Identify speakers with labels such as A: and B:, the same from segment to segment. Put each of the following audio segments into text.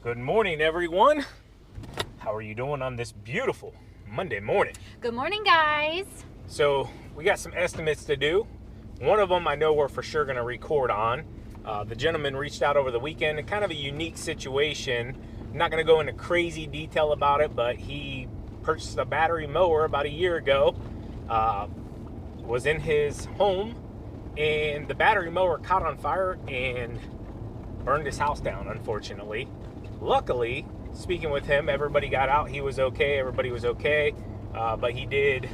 A: Good morning, everyone. How are you doing on this beautiful Monday morning?
B: Good morning, guys.
A: So we got some estimates to do. One of them I know we're for sure going to record on. The gentleman reached out over the weekend, kind of a unique situation. I'm not going to go into crazy detail about it, but he purchased a battery mower about a year ago. Was in his home, and the battery mower caught on fire and burned his house down, unfortunately. Luckily, speaking with him, everybody got out. He was okay. Everybody was okay. But he did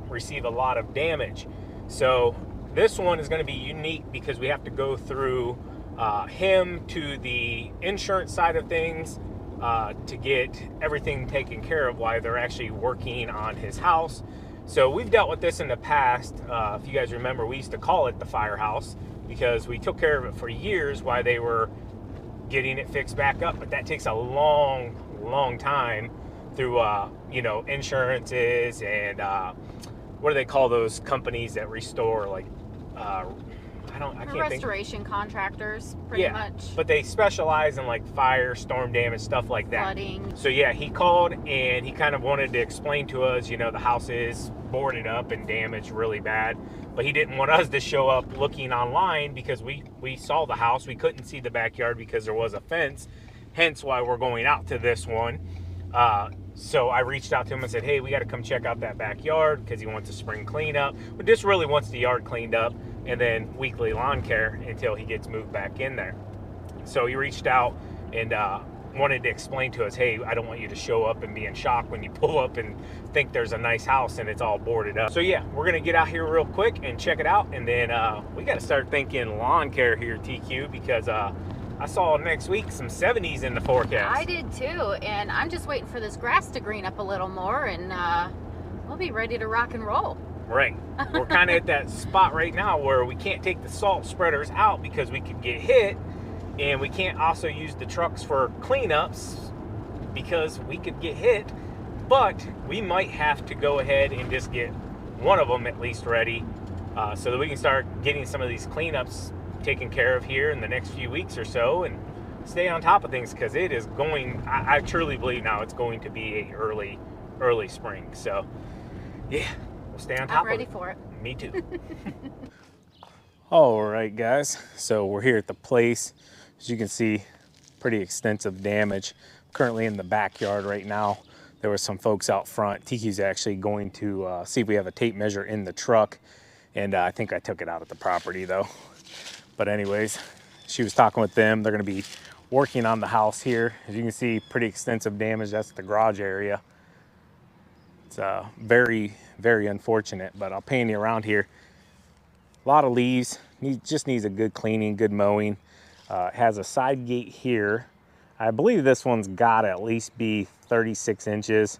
A: receive a lot of damage. So this one is going to be unique because we have to go through him to the insurance side of things to get everything taken care of while they're actually working on his house. So we've dealt with this in the past. If you guys remember, we used to call it the firehouse because we took care of it for years while they were getting it fixed back up. But that takes a long time through, insurances and what do they call those companies that restore, like, I can't think.
B: Restoration contractors, pretty much.
A: But they specialize in like fire, storm damage, stuff like that.
B: Flooding.
A: So yeah, he called and he kind of wanted to explain to us, the house is boarded up and damaged really bad. But he didn't want us to show up looking online because we saw the house. We couldn't see the backyard because there was a fence. Hence why we're going out to this one. So I reached out to him and said, hey, we got to come check out that backyard because he wants a spring cleanup. But just really wants the yard cleaned up and then weekly lawn care until he gets moved back in there. So he reached out and wanted to explain to us, hey, I don't want you to show up and be in shock when you pull up and think there's a nice house and it's all boarded up. So yeah, we're going to get out here real quick and check it out. And then we got to start thinking lawn care here, TQ, because I saw next week some 70s in the forecast.
B: I did too, and I'm just waiting for this grass to green up a little more, and we'll be ready to rock and roll.
A: Right. We're kind of at that spot right now where we can't take the salt spreaders out because we could get hit, and we can't also use the trucks for cleanups because we could get hit, but we might have to go ahead and just get one of them at least ready so that we can start getting some of these cleanups taken care of here in the next few weeks or so and stay on top of things because it is going, I truly believe now it's going to be a early spring. So yeah, we'll stay on top of it.
B: I'm ready for it.
A: Me too. All right, guys, so we're here at the place. As you can see, pretty extensive damage. Currently in the backyard right now. There were some folks out front. Tiki's actually going to see if we have a tape measure in the truck, and I think I took it out at the property though. But anyways, she was talking with them. They're going to be working on the house here. As you can see, pretty extensive damage. That's the garage area. It's very, very unfortunate, but I'll pan you around here. A lot of leaves. Just needs a good cleaning, good mowing. It has a side gate here. I believe this one's got to at least be 36 inches.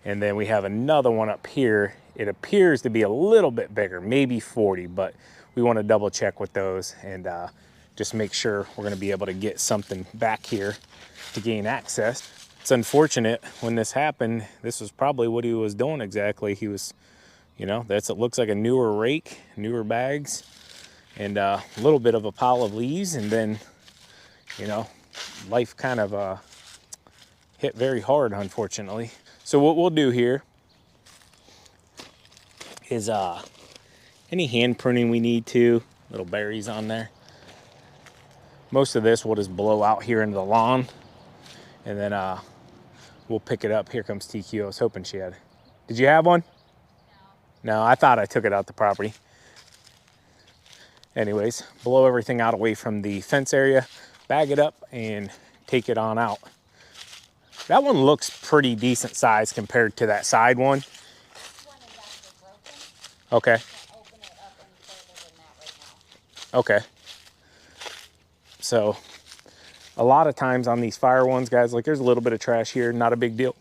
A: And then we have another one up here. It appears to be a little bit bigger, maybe 40, but we want to double check with those and just make sure we're going to be able to get something back here to gain access. It's unfortunate when this happened. This was probably what he was doing exactly. He was, it looks like a newer rake, newer bags, and a little bit of a pile of leaves. And then, life kind of hit very hard, unfortunately. So what we'll do here is any hand pruning we need to, little berries on there. Most of this we'll just blow out here into the lawn, and then we'll pick it up. Here comes TQ. I was hoping she had. Did you have one? No, I thought I took it out the property. Anyways, blow everything out away from the fence area, bag it up, and take it on out. That one looks pretty decent size compared to that side one.
B: This one is actually broken.
A: Okay.
B: I can't open it up any further than that right now.
A: Okay. So a lot of times on these fire ones, guys, like there's a little bit of trash here, not a big deal.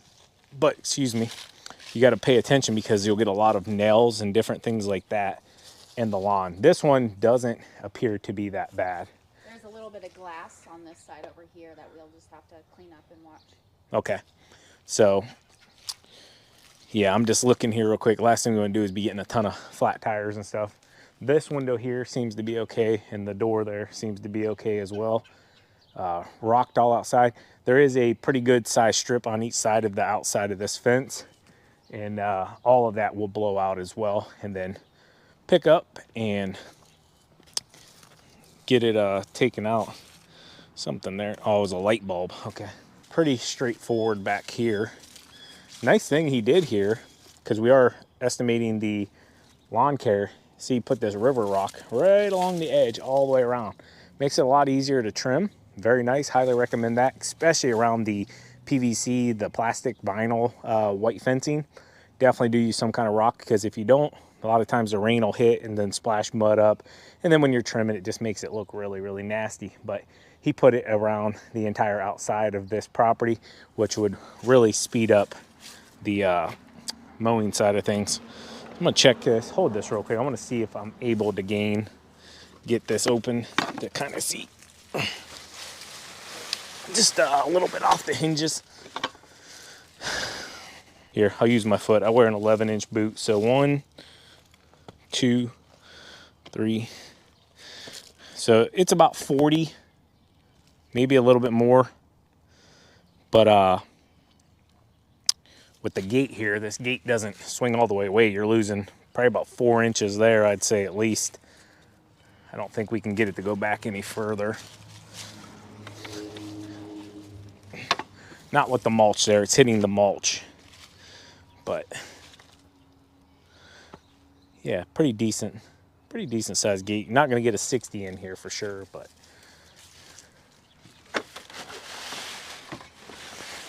A: But, excuse me, you got to pay attention because you'll get a lot of nails and different things like that in the lawn. This one doesn't appear to be that bad.
B: There's a little bit of glass on this side over here that we'll just have to clean up and watch.
A: Okay. So, yeah, I'm just looking here real quick. Last thing we want to do is be getting a ton of flat tires and stuff. This window here seems to be okay, and the door there seems to be okay as well. rocked all outside. There is a pretty good size strip on each side of the outside of this fence, and all of that will blow out as well, and then pick up and get it taken out. Something there. Oh, it was a light bulb. Okay. Pretty straightforward back here. Nice thing he did here, because we are estimating the lawn care. See, he put this river rock right along the edge all the way around. Makes it a lot easier to trim. Very nice. Highly recommend that, especially around the PVC, the plastic vinyl white fencing. Definitely do use some kind of rock, because if you don't, a lot of times the rain will hit and then splash mud up. And then when you're trimming, it just makes it look really, really nasty. But he put it around the entire outside of this property, which would really speed up the mowing side of things. I'm gonna check this. Hold this real quick. I want to see if I'm able to get this open to kind of see. Just a little bit off the hinges. Here, I'll use my foot. I wear an 11-inch boot. So 1, 2, 3. So it's about 40, maybe a little bit more. But with the gate here, this gate doesn't swing all the way away. You're losing probably about 4 inches there, I'd say at least. I don't think we can get it to go back any further. Not with the mulch there. It's hitting the mulch. But yeah, pretty decent sized gate. Not going to get a 60 in here for sure, but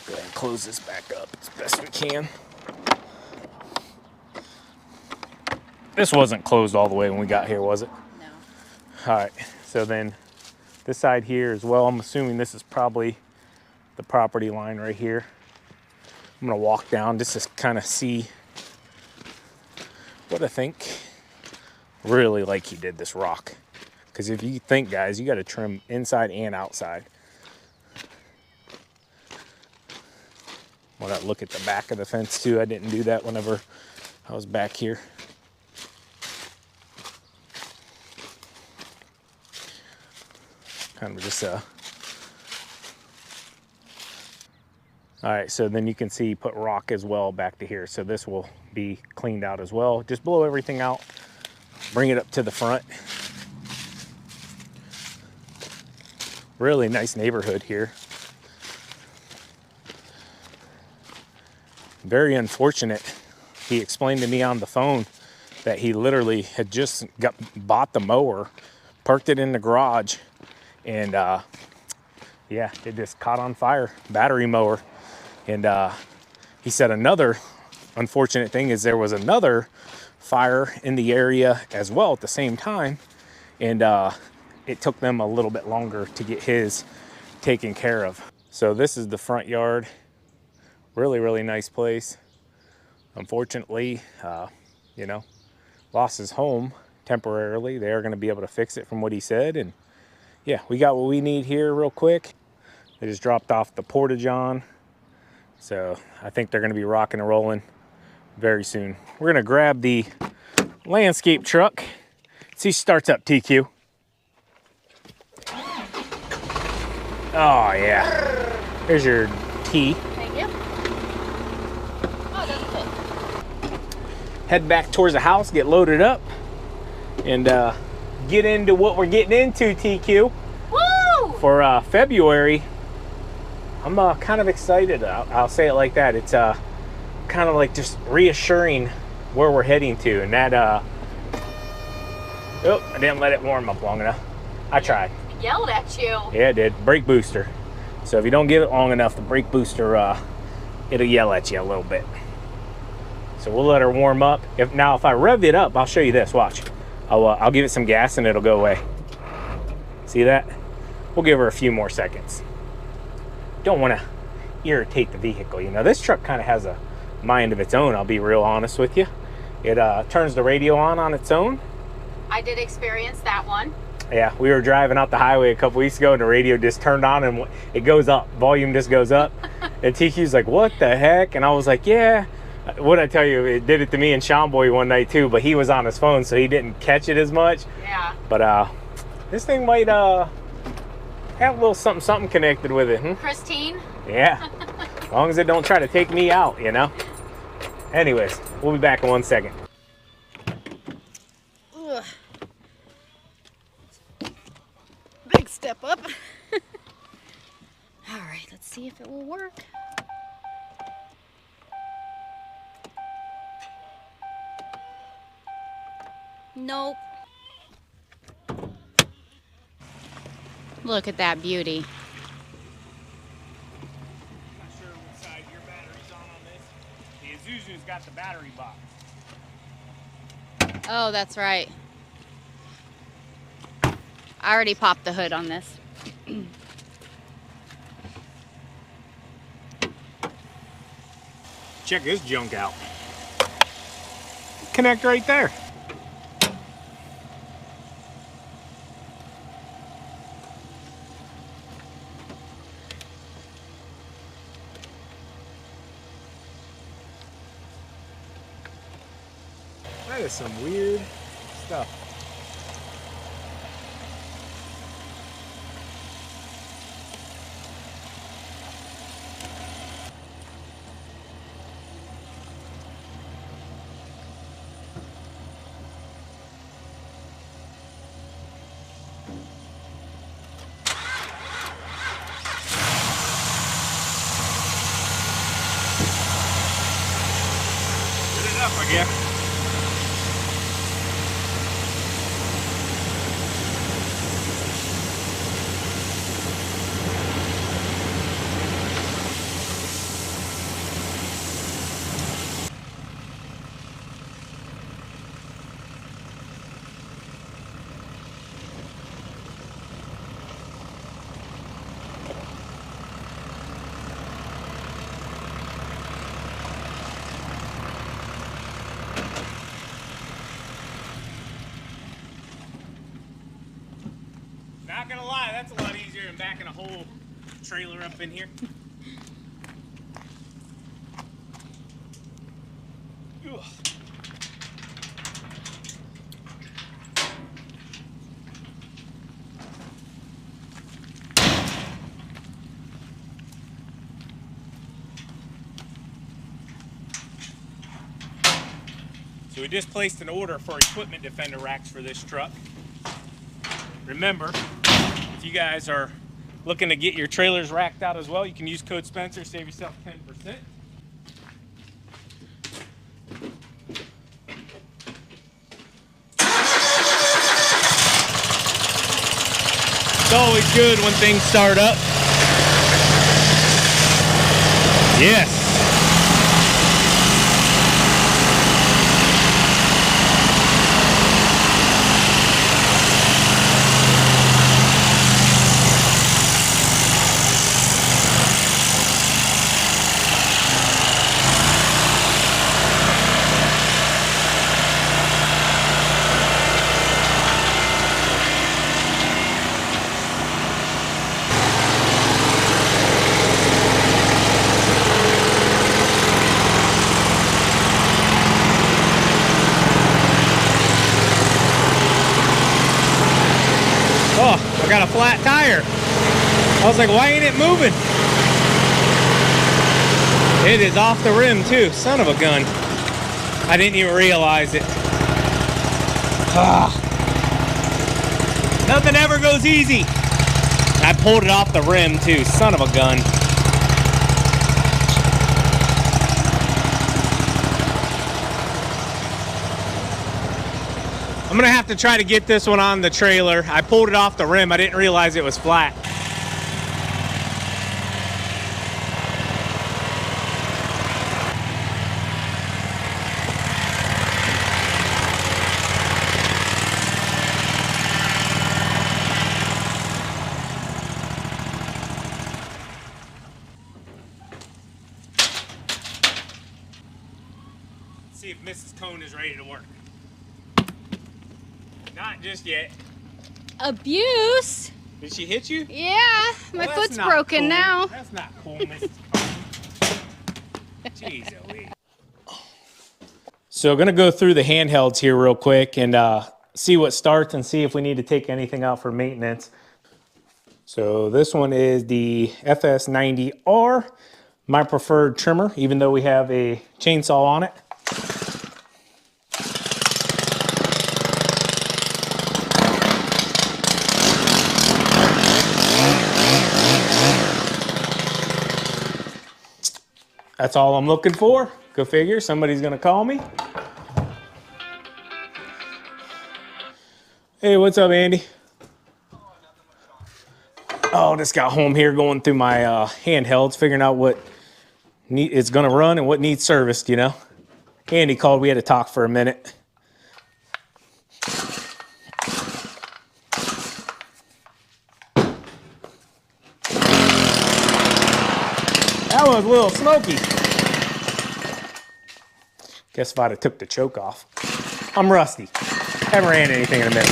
A: go ahead and close this back up as best we can. This wasn't closed all the way when we got here, was it? No. All right, so then this side here as well, I'm assuming this is probably the property line right here. I'm gonna walk down just to kind of see what I think. Really like he did this rock, because if you think, guys, you got to trim inside and outside. Want to look at the back of the fence too. I didn't do that whenever I was back here. Kind of just all right, so then you can see he put rock as well back to here. So this will be cleaned out as well. Just blow everything out, bring it up to the front. Really nice neighborhood here. Very unfortunate. He explained to me on the phone that he literally had just bought the mower, parked it in the garage, and yeah, it just caught on fire. Battery mower. And he said another unfortunate thing is there was another fire in the area as well at the same time, and it took them a little bit longer to get his taken care of. So this is the front yard. Really, really nice place. Unfortunately, you know, lost his home temporarily. They are going to be able to fix it from what he said. And yeah, we got what we need here real quick. They just dropped off the portage on. So I think they're going to be rocking and rolling very soon. We're going to grab the landscape truck. See, starts up, TQ. Oh, yeah. Here's your tea.
B: Thank you. Oh, it doesn't fit.
A: Head back towards the house, get loaded up, and get into what we're getting into, TQ.
B: Woo!
A: For February. I'm kind of excited. I'll say it like that. It's kind of like just reassuring where we're heading to. And that, oh, I didn't let it warm up long enough. I tried.
B: It yelled at you.
A: Yeah, it did. Brake booster. So if you don't give it long enough, the brake booster, it'll yell at you a little bit. So we'll let her warm up. If I rev it up, I'll show you this. Watch. I'll give it some gas and it'll go away. See that? We'll give her a few more seconds. Don't want to irritate the vehicle. You know, this truck kind of has a mind of its own, I'll be real honest with you. It turns the radio on its own.
B: I did experience that one.
A: Yeah, we were driving out the highway a couple weeks ago and the radio just turned on and it goes up. Volume just goes up. And TQ's like, what the heck? And I was like, yeah. What'd I tell you? It did it to me and Sean Boy one night too, but he was on his phone, so he didn't catch it as much.
B: Yeah.
A: But this thing might Have a little something, something connected with it.
B: Christine?
A: Yeah. As long as it don't try to take me out, you know? Anyways, we'll be back in 1 second.
B: Ugh. Big step up. All right, let's see if it will work. Nope. Look at that beauty.
A: Not sure what side your battery's on this. The Isuzu's got the battery box.
B: Oh, that's right. I already popped the hood on this.
A: Check this junk out. Connect right there. That is some weird stuff. Good enough, I guess. Not gonna lie, that's a lot easier than backing a whole trailer up in here. Ugh. So we just placed an order for equipment defender racks for this truck. Remember, if you guys are looking to get your trailers racked out as well, you can use code Spencer, save yourself 10%. It's always good when things start up. Yes. Oh, I got a flat tire. I was like, why ain't it moving? It is off the rim too, son of a gun. I didn't even realize it. Ah. Nothing ever goes easy. I pulled it off the rim too, son of a gun. I'm gonna have to try to get this one on the trailer. I pulled it off the rim. I didn't realize it was flat. Let's see if Mrs. Cone is ready to work. Not just yet.
B: Abuse?
A: Did she hit you?
B: Yeah, my
A: Well,
B: foot's
A: that's not
B: broken
A: cool.
B: now.
A: That's not cool, Mrs. Cone. Jeez Louise. So gonna go through the handhelds here real quick and see what starts and see if we need to take anything out for maintenance. So this one is the FS90R, my preferred trimmer, even though we have a chainsaw on it. That's all I'm looking for. Go figure, somebody's gonna call me. Hey, what's up, Andy? Oh, just got home here going through my handhelds, figuring out what it's gonna run and what needs serviced, you know. Andy called, we had to talk for a minute. That was a little smoky. Guess if I'd have took the choke off. I'm rusty. Haven't ran anything in a minute.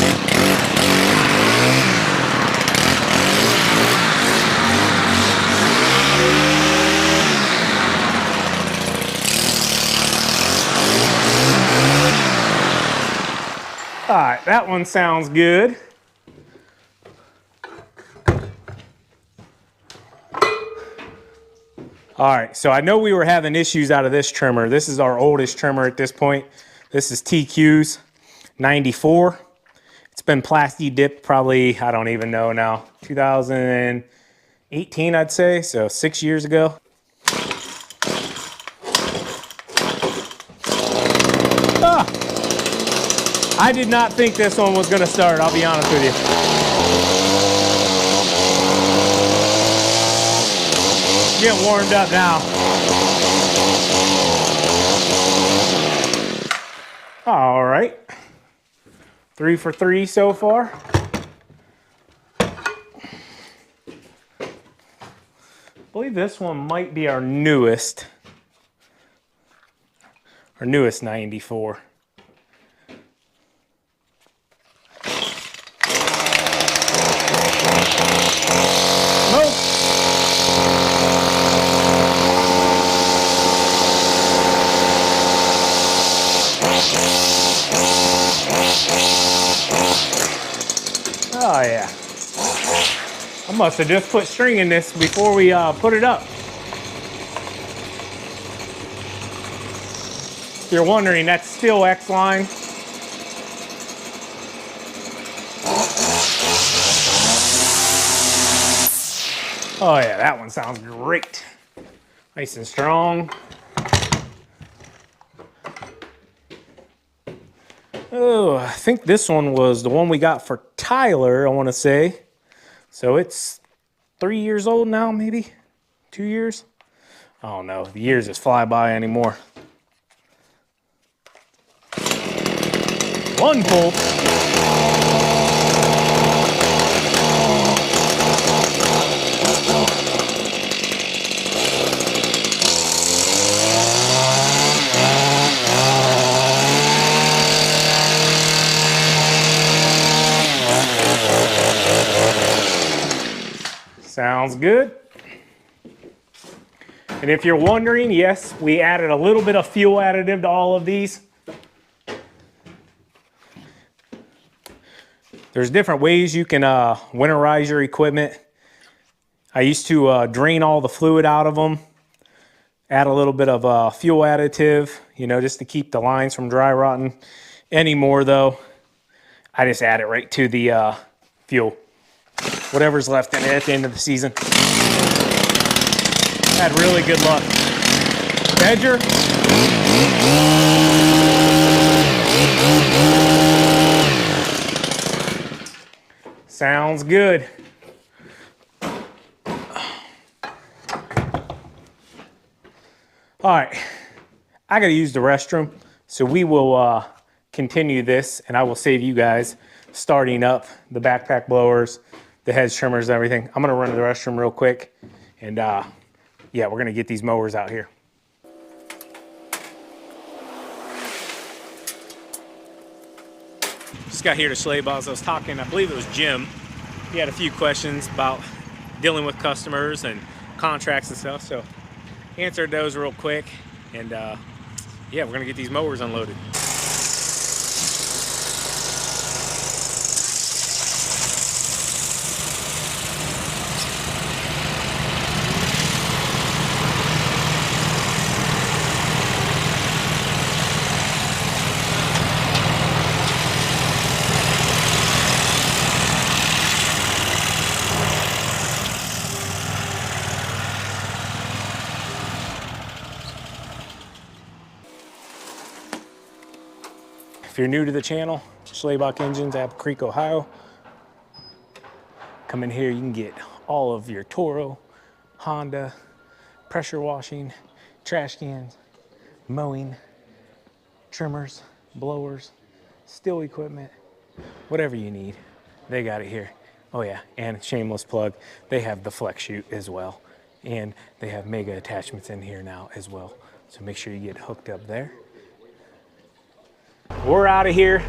A: All right, that one sounds good. All right, so I know we were having issues out of this trimmer. This is our oldest trimmer at this point. This is TQ's 94. It's been plasti dipped probably, I don't even know now, 2018 I'd say, so 6 years ago. Ah, I did not think this one was gonna start, I'll be honest with you. Getting warmed up now. All right, 3 for 3 so far. I believe this one might be our newest 94. Oh yeah, I must have just put string in this before we put it up. If you're wondering, that's still X-line. Oh yeah, that one sounds great. Nice and strong. Oh, I think this one was the one we got for Tyler, I want to say. So it's 3 years old now, maybe? 2 years? I don't know. The years just fly by anymore. One pull. Sounds good. And if you're wondering, yes, we added a little bit of fuel additive to all of these. There's different ways you can winterize your equipment. I used to drain all the fluid out of them, add a little bit of fuel additive, you know, just to keep the lines from dry rotting. Anymore though, I just add it right to the fuel. Whatever's left in it at the end of the season. Had really good luck. Badger. Sounds good. All right, I gotta use the restroom, so we will continue this, and I will save you guys starting up the backpack blowers, the hedge trimmers, and everything. I'm gonna run to the restroom real quick, and yeah, we're gonna get these mowers out here. Just got here to Sleigh Balls. I was talking, I believe it was Jim. He had a few questions about dealing with customers and contracts and stuff, so answered those real quick, and yeah, we're gonna get these mowers unloaded. If you're new to the channel, Schlabach Engines, Apple Creek, Ohio. Come in here, you can get all of your Toro, Honda, pressure washing, trash cans, mowing, trimmers, blowers, still equipment, whatever you need, they got it here. Oh yeah, and shameless plug, they have the Flex Chute as well. And they have mega attachments in here now as well. So make sure you get hooked up there. We're out of here.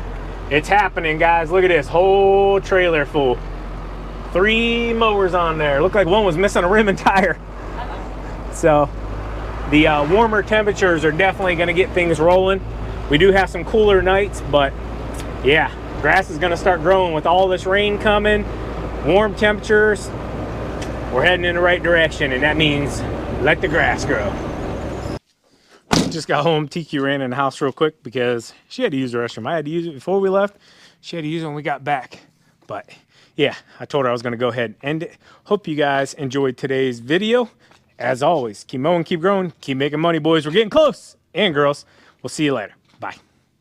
A: It's happening, guys. Look at this whole trailer full. 3 mowers on there. Looked like one was missing a rim and tire. So the warmer temperatures are definitely going to get things rolling. We do have some cooler nights, but yeah, grass is going to start growing with all this rain coming, warm temperatures. We're heading in the right direction, and that means let the grass grow. Just got home. TQ ran in the house real quick because she had to use the restroom. I had to use it before we left. She had to use it when we got back. But yeah, I told her I was going to go ahead and end it. Hope you guys enjoyed today's video. As always, keep mowing, keep growing, keep making money, boys. We're getting close. And girls, we'll see you later. Bye.